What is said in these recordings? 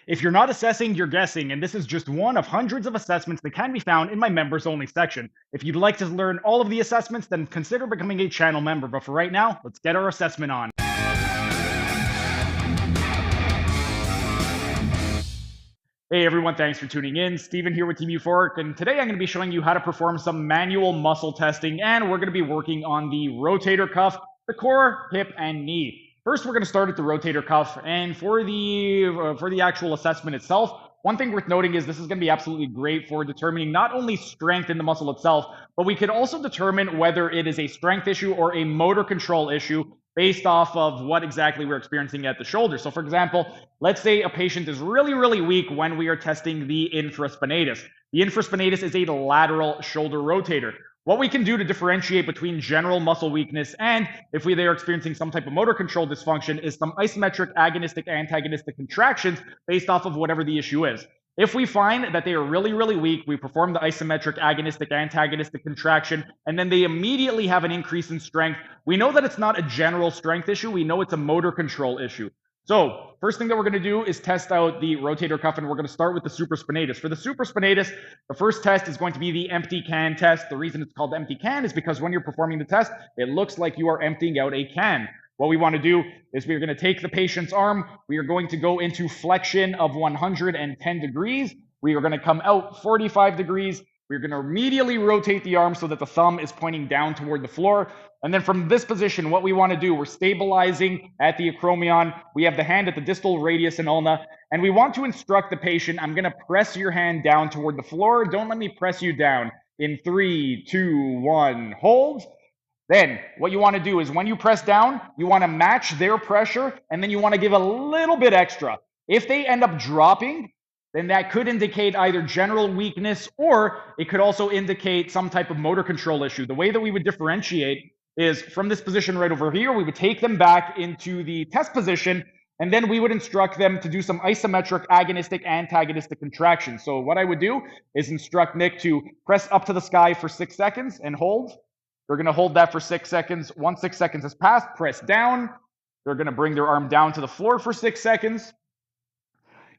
If you're not assessing, you're guessing, and this is just one of hundreds of assessments that can be found in my members only section. If you'd like to learn all of the assessments, then consider becoming a channel member. But for right now, let's get our assessment on. Hey everyone, thanks for tuning in. Steven here with Team Euphoric, and today I'm going to be showing you how to perform some manual muscle testing, and we're going to be working on the rotator cuff, the core, hip, and knee. First, we're going to start at the rotator cuff, and for the actual assessment itself, one thing worth noting is this is going to be absolutely great for determining not only strength in the muscle itself, but we could also determine whether it is a strength issue or a motor control issue based off of what exactly we're experiencing at the shoulder. So for example, let's say a patient is really, really weak when we are testing the infraspinatus. The infraspinatus is a lateral shoulder rotator. What we can do to differentiate between general muscle weakness and if they are experiencing some type of motor control dysfunction is some isometric agonistic antagonistic contractions based off of whatever the issue is. If we find that they are really, really weak, we perform the isometric agonistic antagonistic contraction, and then they immediately have an increase in strength. We know that it's not a general strength issue. We know it's a motor control issue. So first thing that we're going to do is test out the rotator cuff, and we're going to start with the supraspinatus. For the supraspinatus, the first test is going to be the empty can test. The reason it's called empty can is because when you're performing the test, it looks like you are emptying out a can. What we want to do is we're going to take the patient's arm. We are going to go into flexion of 110 degrees. We are going to come out 45 degrees. We're going to immediately rotate the arm so that the thumb is pointing down toward the floor. And then from this position, what we want to do, we're stabilizing at the acromion. We have the hand at the distal radius and ulna. And we want to instruct the patient, I'm going to press your hand down toward the floor. Don't let me press you down. In 3, 2, 1, hold. Then what you want to do is when you press down, you want to match their pressure, and then you want to give a little bit extra. If they end up dropping, then that could indicate either general weakness or it could also indicate some type of motor control issue. The way that we would differentiate is from this position right over here, we would take them back into the test position, and then we would instruct them to do some isometric agonistic antagonistic contractions. So what I would do is instruct Nick to press up to the sky for 6 seconds and hold. They're going to hold that for 6 seconds. Once 6 seconds has passed, press down. They're going to bring their arm down to the floor for 6 seconds.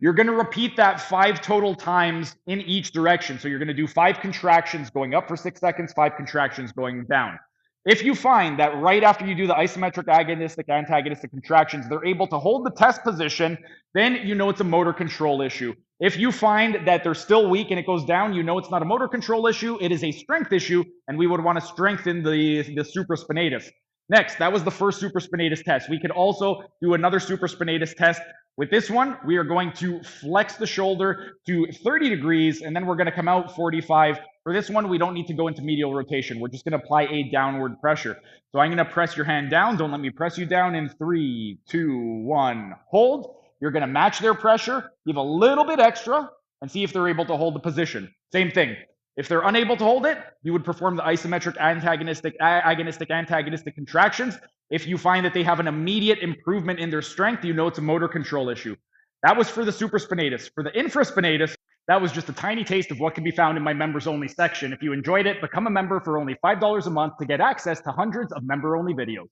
You're going to repeat that 5 total times in each direction. So you're going to do 5 contractions going up for 6 seconds, 5 contractions going down. If you find that right after you do the isometric agonistic antagonistic contractions, they're able to hold the test position, then you know it's a motor control issue. If you find that they're still weak and it goes down, you know it's not a motor control issue, it is a strength issue, and we would want to strengthen the supraspinatus. Next, that was the first supraspinatus test. We could also do another supraspinatus test. With this one, we are going to flex the shoulder to 30 degrees, and then we're going to come out 45. For this one, we don't need to go into medial rotation. We're just going to apply a downward pressure. So I'm going to press your hand down. Don't let me press you down in 3, 2, 1, hold. You're going to match their pressure, give a little bit extra, and see if they're able to hold the position. Same thing. If they're unable to hold it, you would perform the isometric agonistic antagonistic contractions. If you find that they have an immediate improvement in their strength, you know it's a motor control issue. That was for the supraspinatus. For the infraspinatus, that was just a tiny taste of what can be found in my members only section. If you enjoyed it, become a member for only $5 a month to get access to hundreds of member only videos.